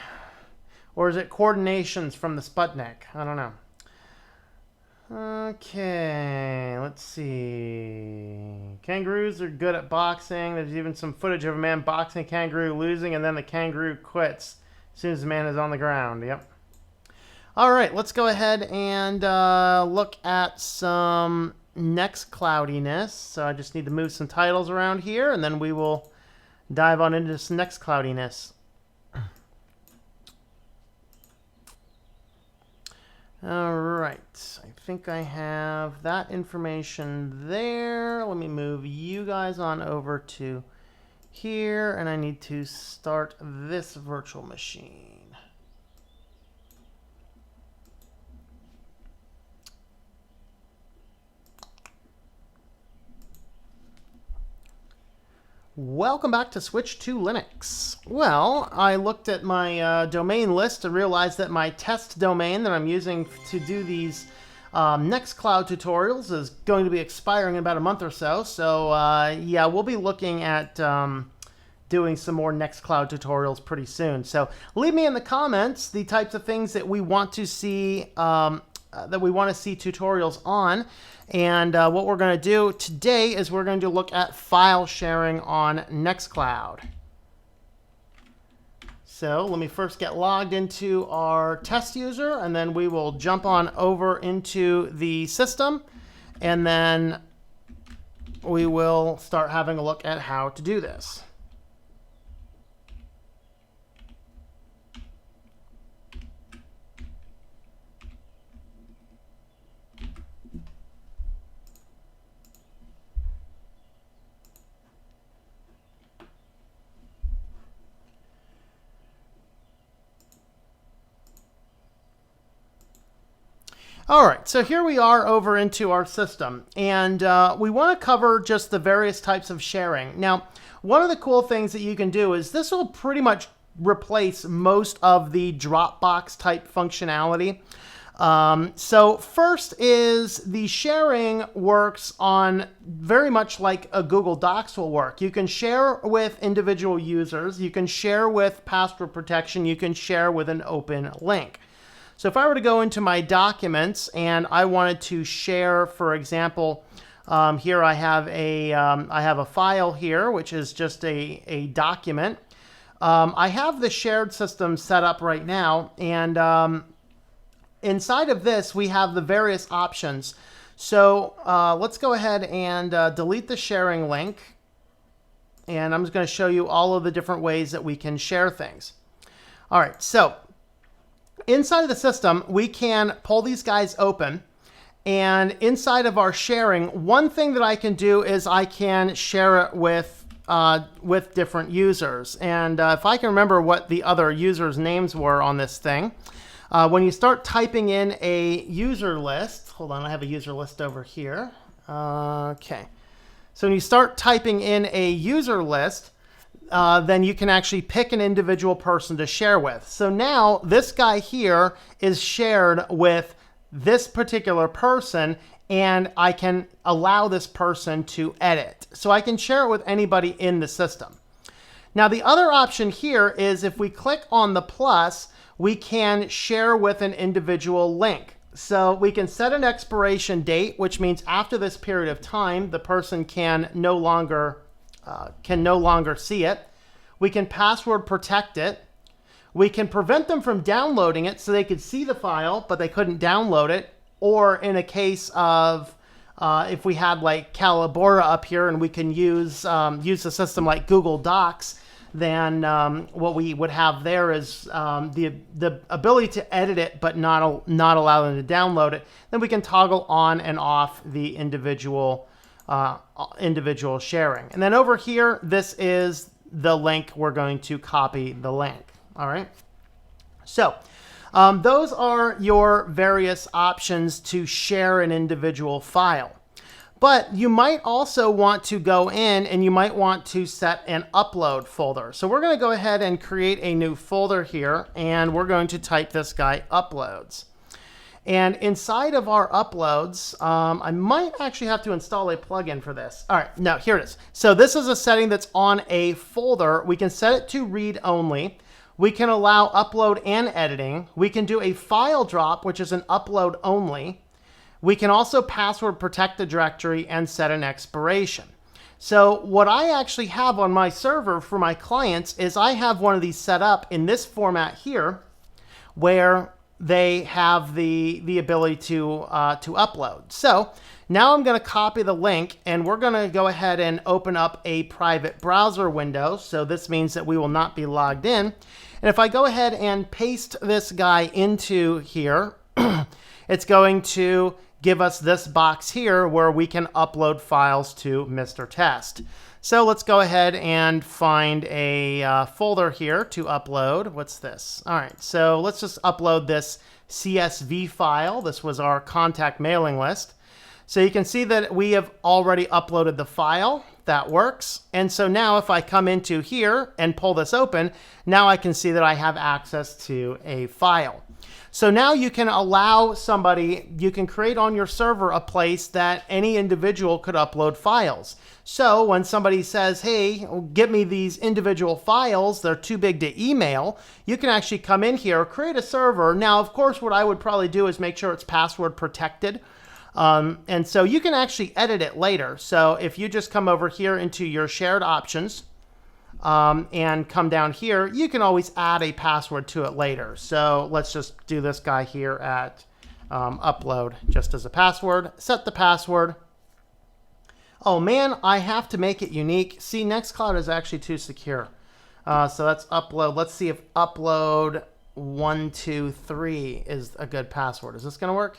Or is it coordinations from the Sputnik? I don't know. Okay, let's see. Kangaroos are good at boxing. There's even some footage of a man boxing a kangaroo, losing, and then the kangaroo quits as soon as the man is on the ground. Yep. All right, let's go ahead and look at some next cloudiness. So I just need to move some titles around here, and then we will dive on into some next cloudiness. All right, I think I have that information there. Let me move you guys on over to here, and I need to start this virtual machine. Welcome back to Switch2Linux. Well, I looked at my domain list and realized that my test domain that I'm using to do these Nextcloud tutorials is going to be expiring in about a month or so. So yeah, we'll be looking at doing some more Nextcloud tutorials pretty soon. So leave me in the comments the types of things that we want to see tutorials on. And what we're going to do today is we're going to look at file sharing on Nextcloud. So let me first get logged into our test user, and then we will jump on over into the system, and then we will start having a look at how to do this. All right, so here we are over into our system, and we want to cover just the various types of sharing. Now, one of the cool things that you can do is this will pretty much replace most of the Dropbox type functionality. So first is the sharing works on very much like a Google Docs will work. You can share with individual users, you can share with password protection, you can share with an open link. So if I were to go into my documents and I wanted to share, for example, here I have a file here, which is just a document. I have the shared system set up right now, and inside of this we have the various options. So let's go ahead and delete the sharing link, and I'm just going to show you all of the different ways that we can share things. All right, so inside of the system, we can pull these guys open, and inside of our sharing, one thing that I can do is I can share it with different users. And if I can remember what the other users' names were on this thing, when you start typing in a user list, hold on, I have a user list over here. Okay, so when you start typing in a user list, then you can actually pick an individual person to share with. So now this guy here is shared with this particular person, and I can allow this person to edit. So I can share it with anybody in the system. Now the other option here is if we click on the plus, we can share with an individual link. So we can set an expiration date, which means after this period of time, the person can no longer see it. We can password protect it. We can prevent them from downloading it so they could see the file, but they couldn't download it. Or in a case of if we had like Calibora up here and we can use a system like Google Docs, then what we would have there is the ability to edit it but not allow them to download it. Then we can toggle on and off the individual sharing. And then over here, this is the link. We're going to copy the link. All right. So those are your various options to share an individual file. But you might also want to go in and you might want to set an upload folder. So we're going to go ahead and create a new folder here, and we're going to type this guy uploads. And inside of our uploads, I might actually have to install a plugin for this. All right, now here it is. So this is a setting that's on a folder. We can set it to read only. We can allow upload and editing. We can do a file drop, which is an upload only. We can also password protect the directory and set an expiration. So what I actually have on my server for my clients is I have one of these set up in this format here, where they have the ability to upload. So now I'm going to copy the link, and we're going to go ahead and open up a private browser window. So this means that we will not be logged in. And if I go ahead and paste this guy into here, it's going to give us this box here where we can upload files to Mr. Test. So let's go ahead and find a folder here to upload. What's this? All right, so let's just upload this CSV file. This was our contact mailing list. So you can see that we have already uploaded the file. That works. And so now if I come into here and pull this open, now I can see that I have access to a file. So now you can allow somebody, you can create on your server a place that any individual could upload files. So when somebody says, hey, get me these individual files, they're too big to email, you can actually come in here, create a server. Now, of course, what I would probably do is make sure it's password protected. And so you can actually edit it later. So if you just come over here into your shared options and come down here, you can always add a password to it later. So let's just do this guy here at upload just as a password. Set the password. Oh man, I have to make it unique. See, Nextcloud is actually too secure. So that's upload. Let's see if upload 123 is a good password. Is this going to work?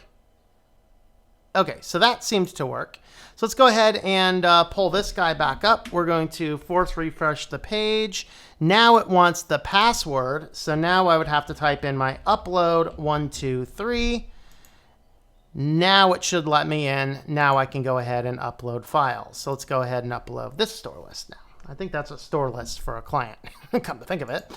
Okay, so that seems to work. So let's go ahead and pull this guy back up. We're going to force refresh the page. Now it wants the password. So now I would have to type in my upload 123. Now it should let me in. Now I can go ahead and upload files. So let's go ahead and upload this store list now. I think that's a store list for a client, come to think of it.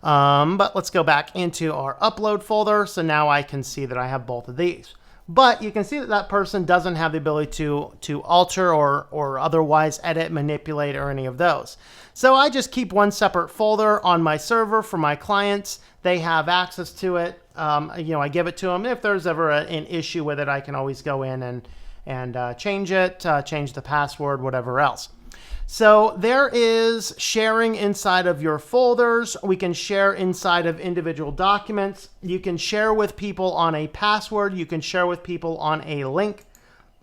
But let's go back into our upload folder. So now I can see that I have both of these. But you can see that that person doesn't have the ability to alter or otherwise edit, manipulate, or any of those. So I just keep one separate folder on my server for my clients. They have access to it. I give it to them. If there's ever an issue with it, I can always go in and change it, change the password, whatever else. So there is sharing inside of your folders. We can share inside of individual documents. You can share with people on a password. You can share with people on a link.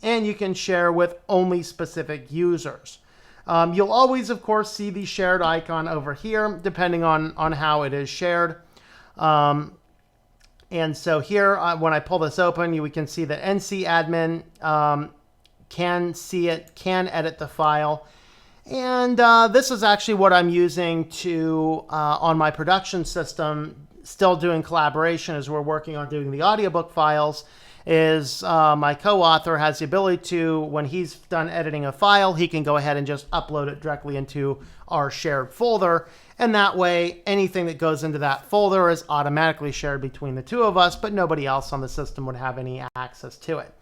And you can share with only specific users. You'll always, of course, see the shared icon over here, depending on how it is shared. And so here, when I pull this open, we can see that NC admin can see it, can edit the file. And this is actually what I'm using to, on my production system, still doing collaboration as we're working on doing the audiobook files, is my co-author has the ability to, when he's done editing a file, he can go ahead and just upload it directly into our shared folder. And that way, anything that goes into that folder is automatically shared between the two of us, but nobody else on the system would have any access to it.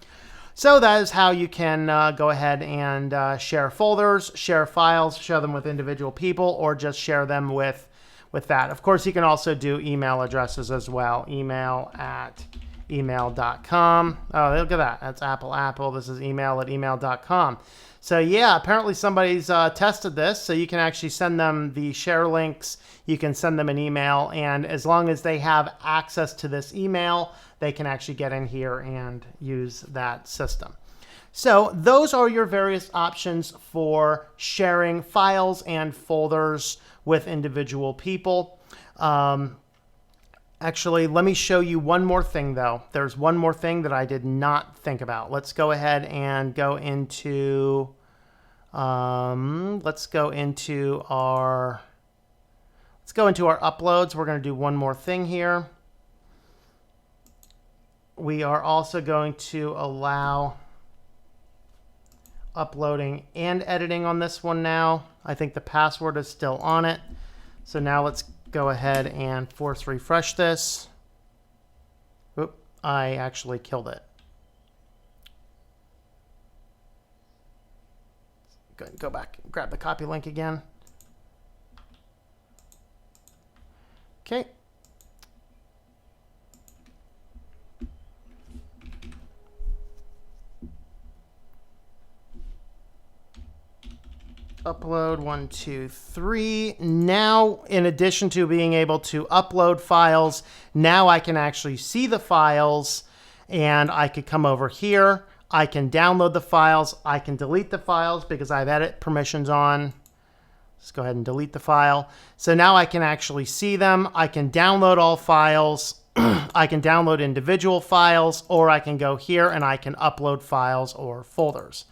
So that is how you can go ahead and share folders, share files, share them with individual people, or just share them with that. Of course, you can also do email addresses as well. email@email.com. Oh, look at that. That's Apple. This is email@email.com. So yeah, apparently somebody's tested this. So you can actually send them the share links. You can send them an email. And as long as they have access to this email, they can actually get in here and use that system. So those are your various options for sharing files and folders with individual people. Actually, let me show you one more thing, though. There's one more thing that I did not think about. Let's go ahead and go into, let's go into our uploads. We're going to do one more thing here. We are also going to allow uploading and editing on this one now. I think the password is still on it. So now let's go ahead and force refresh this. Oop, I actually killed it. Go ahead and go back and grab the copy link again. Okay. Upload 1, 2, 3. Now, in addition to being able to upload files, now I can actually see the files, and I could come over here. I can download the files. I can delete the files because I have edit permissions on. Let's go ahead and delete the file. So now I can actually see them. I can download all files. I can download individual files, or I can go here and I can upload files or folders.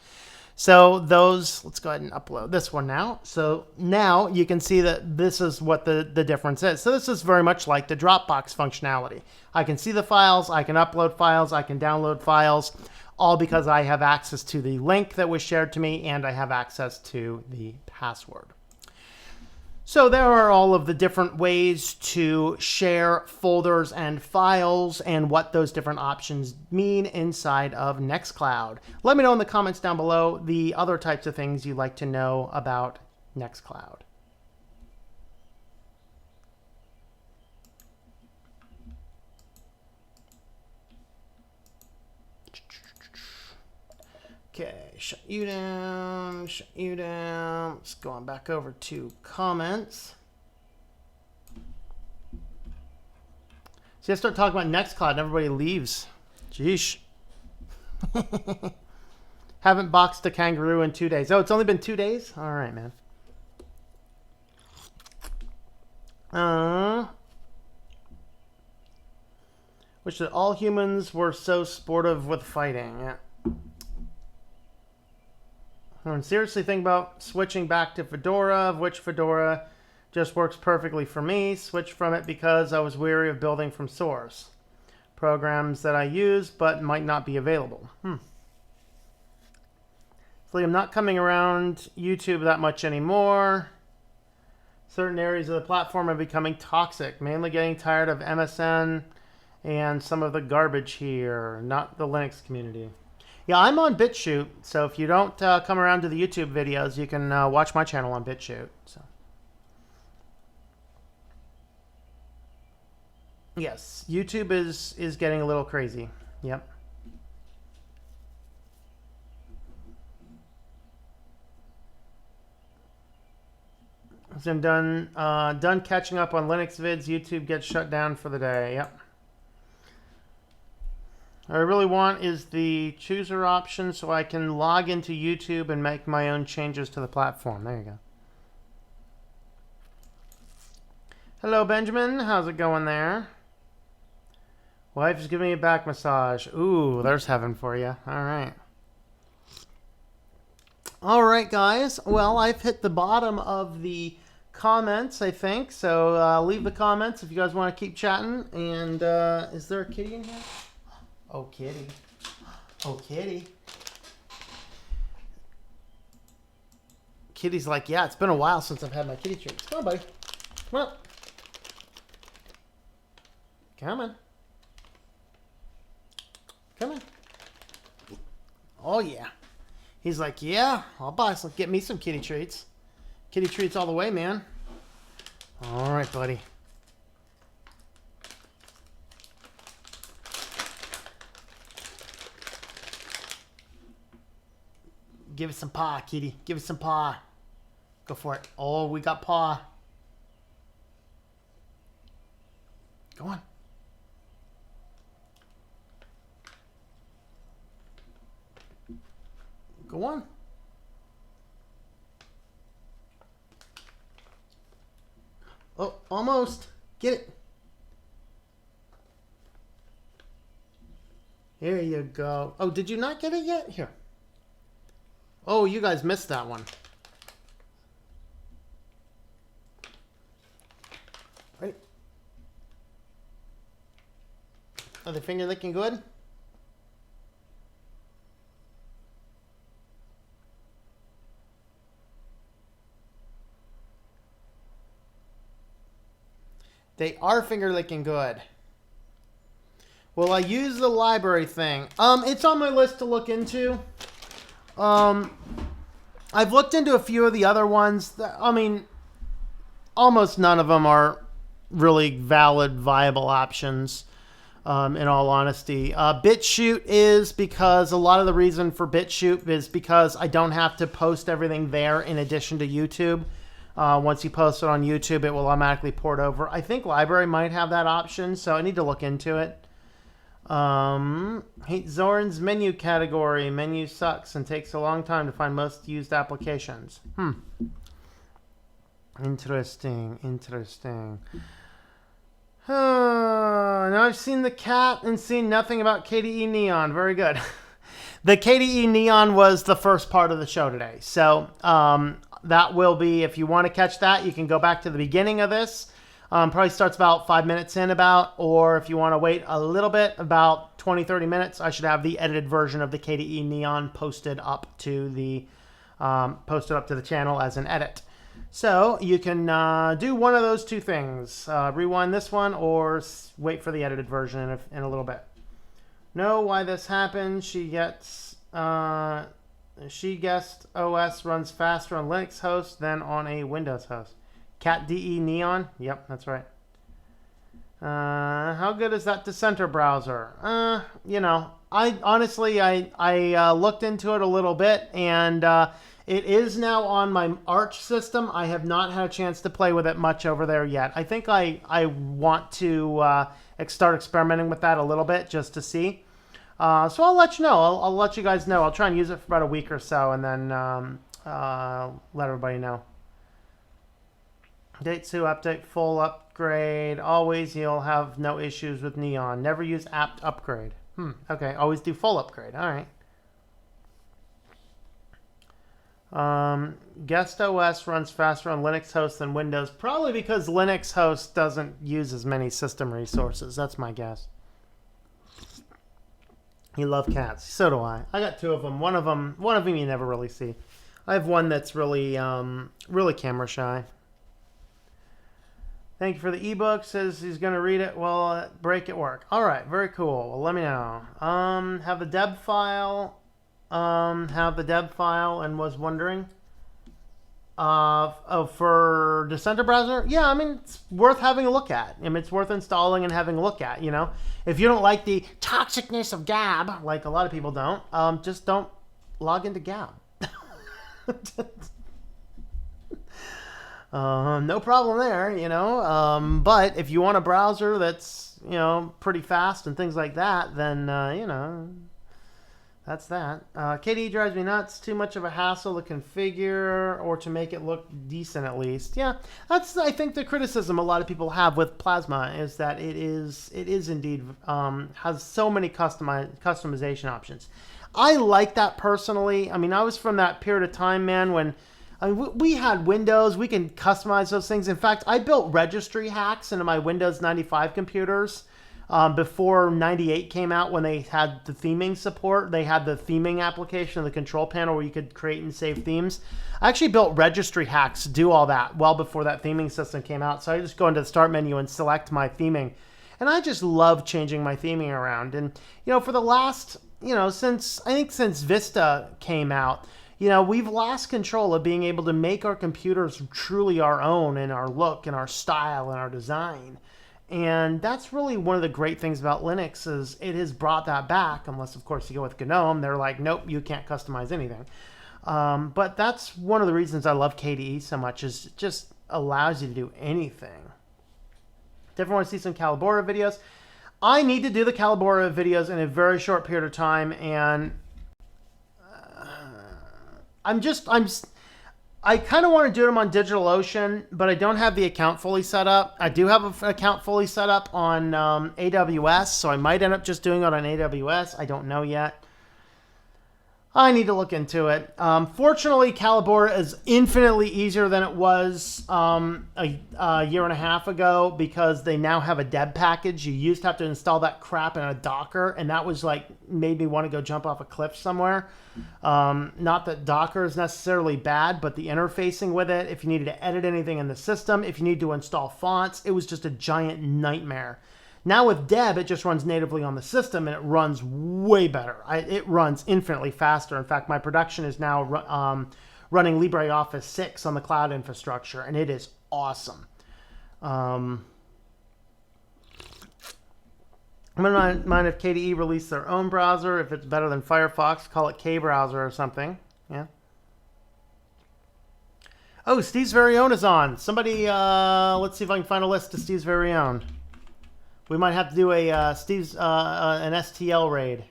So those, let's go ahead and upload this one now. So now you can see that this is what the difference is. So this is very much like the Dropbox functionality. I can see the files, I can upload files, I can download files. all because I have access to the link that was shared to me and I have access to the password. So there are all of the different ways to share folders and files and what those different options mean inside of Nextcloud. Let me know in the comments down below the other types of things you'd like to know about Nextcloud. Okay, shut you down, shut you down. Let's go on back over to comments. See, I start talking about Nextcloud and everybody leaves. Jeesh. Haven't boxed a kangaroo in 2 days. Oh, it's only been 2 days? All right, man. Wish that all humans were so sportive with fighting. Yeah. I'm seriously thinking about switching back to Fedora, of which Fedora just works perfectly for me. Switched from it because I was weary of building from source. Programs that I use but might not be available. So I'm not coming around YouTube that much anymore. Certain areas of the platform are becoming toxic, mainly getting tired of MSN and some of the garbage here, not the Linux community. Yeah, I'm on BitChute, so if you don't come around to the YouTube videos, you can watch my channel on BitChute. So. Yes, YouTube is getting a little crazy. Yep. So I'm done catching up on Linux vids. YouTube gets shut down for the day. Yep. What I really want is the chooser option so I can log into YouTube and make my own changes to the platform. There you go. Hello, Benjamin. How's it going there? Wife's giving me a back massage. Ooh, there's heaven for you. All right. All right, guys. Well, I've hit the bottom of the comments, I think. So leave the comments if you guys want to keep chatting. And is there a kitty in here? Oh, kitty. Oh, kitty. Kitty's like, yeah, it's been a while since I've had my kitty treats. Come on, buddy. Come on. Come on. Come on. Oh, yeah. He's like, yeah, I'll buy some. Get me some kitty treats. Kitty treats all the way, man. All right, buddy. Give it some paw, kitty. Give it some paw. Go for it. Oh, we got paw. Go on. Go on. Oh, almost. Get it. Here you go. Oh, did you not get it yet? Here. Oh, you guys missed that one. Right. Are the finger licking good? They are finger licking good. Will I use the library thing? It's on my list to look into. I've looked into a few of the other ones. I mean, almost none of them are really valid, viable options, in all honesty. BitChute is because a lot of the reason for BitChute is because I don't have to post everything there in addition to YouTube. Once you post it on YouTube, it will automatically port over. I think Library might have that option, so I need to look into it. Hate Zoran's menu category. Menu sucks and takes a long time to find most used applications. Interesting, interesting. Now I've seen the cat and seen nothing about KDE Neon. Very good. The KDE Neon was the first part of the show today. So that will be, if you want to catch that, you can go back to the beginning of this. Probably starts about 5 minutes in or if you want to wait a little bit, about 20-30 minutes, I should have the edited version of the KDE Neon posted up to the channel as an edit. So you can do one of those two things. Rewind this one or wait for the edited version in a little bit. Know why this happened. She guessed OS runs faster on Linux host than on a Windows host. KDE Neon? Yep, that's right. How good is that Dissenter browser? You know, I honestly looked into it a little bit, and it is now on my Arch system. I have not had a chance to play with it much over there yet. I think I want to start experimenting with that a little bit just to see. So I'll let you know. I'll let you guys know. I'll try and use it for about a week or so, and then let everybody know. Date2 update, full upgrade. Always, you'll have no issues with Neon. Never use apt upgrade. Okay, always do full upgrade. All right. Guest OS runs faster on Linux host than Windows. Probably because Linux host doesn't use as many system resources. That's my guess. You love cats. So do I. I got two of them. One of them you never really see. I have one that's really camera shy. Thank you for the ebook. Says he's going to read it while break at work. All right, very cool. Well, let me know. Have the deb file. And was wondering. For Dissenter browser, yeah, I mean, it's worth having a look at. I mean, it's worth installing and having a look at. You know, if you don't like the toxicness of Gab, like a lot of people don't, just don't log into Gab. No problem there, you know. But if you want a browser that's, you know, pretty fast and things like that, then, you know, that's that. KDE drives me nuts. Too much of a hassle to configure or to make it look decent at least. Yeah, that's, I think, the criticism a lot of people have with Plasma is that it is indeed, has so many customization options. I like that personally. I mean, I was from that period of time, man, when we had Windows. We can customize those things. In fact, I built registry hacks into my Windows 95 computers before 98 came out, when they had the theming support. They had the theming application, the control panel, where you could create and save themes. I actually built registry hacks to do all that well before that theming system came out. So I just go into the start menu and select my theming. And I just love changing my theming around. And, you know, for the last, you know, since Vista came out, you know, we've lost control of being able to make our computers truly our own in our look and our style and our design. And that's really one of the great things about Linux, is it has brought that back, unless, of course, you go with GNOME. They're like, nope, you can't customize anything. But that's one of the reasons I love KDE so much, is it just allows you to do anything. Definitely want to see some Calibora videos. I need to do the Calibora videos in a very short period of time, and I kind of want to do them on DigitalOcean, but I don't have the account fully set up. I do have an account fully set up on AWS, so I might end up just doing it on AWS. I don't know yet. I need to look into it. Fortunately, Calibora is infinitely easier than it was a year and a half ago, because they now have a deb package. You used to have to install that crap in a Docker, and that was like, made me want to go jump off a cliff somewhere. Not that Docker is necessarily bad, but the interfacing with it, if you needed to edit anything in the system, if you need to install fonts, it was just a giant nightmare. Now with Deb, it just runs natively on the system, and it runs way better. It runs infinitely faster. In fact, my production is now running LibreOffice 6 on the cloud infrastructure, and it is awesome. I don't mind if KDE released their own browser. If it's better than Firefox, call it K-browser or something. Yeah. Oh, Steve's Very Own is on. Somebody, let's see if I can find a list to Steve's Very Own. We might have to do a an STL raid.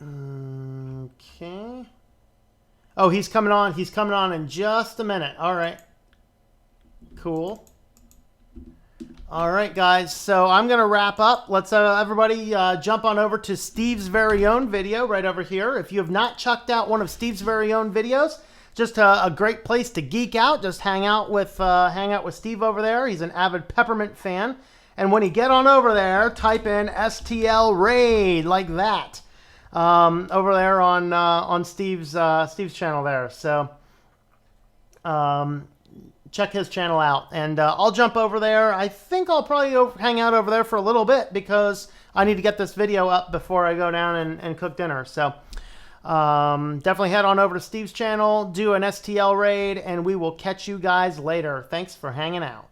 Okay. Oh, he's coming on. He's coming on in just a minute. All right. Cool. All right, guys. So I'm going to wrap up. Let's everybody jump on over to Steve's Very Own video right over here. If you have not checked out one of Steve's Very Own videos, just a great place to geek out. Just hang out with Steve over there. He's an avid Peppermint fan. And when you get on over there, type in STL Raid like that over there on Steve's channel there. So check his channel out, and I'll jump over there. I think I'll probably hang out over there for a little bit because I need to get this video up before I go down and cook dinner. So definitely head on over to Steve's channel, do an STL raid, and we will catch you guys later. Thanks for hanging out.